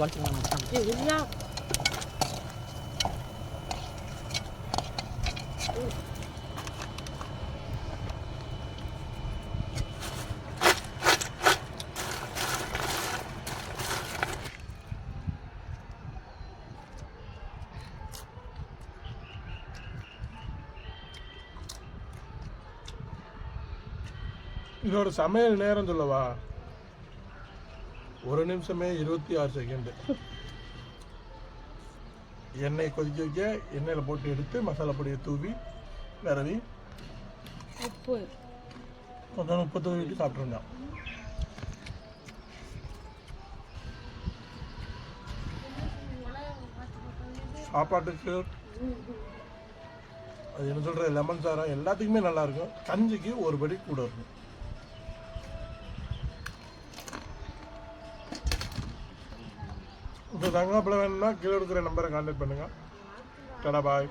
வயிற்றுக்கு வளர்த்துக்கலாம். இதோட சமையல் நேரம் சொல்லவா? 1 நிமிஷமே 26 செகண்ட். எண்ணெய் கொதிக்க வைக்க எண்ணெயில் போட்டு எடுத்து மசாலா பொடியை தூவி விரவி கொஞ்சம் உப்பு தூவிட்டு சாப்பிட்ருந்தோம். சாப்பாட்டுக்கு அது என்ன சொல்கிறது, லெமன் சாரம் எல்லாத்துக்குமே நல்லாயிருக்கும். கஞ்சிக்கு ஒரு படி கூட இருக்கும். இப்போ தங்காப்பில் வேணும்னா கீழே இருக்கிற நம்பரை கான்டாக்ட் பண்ணுங்கள். டடா பாய்.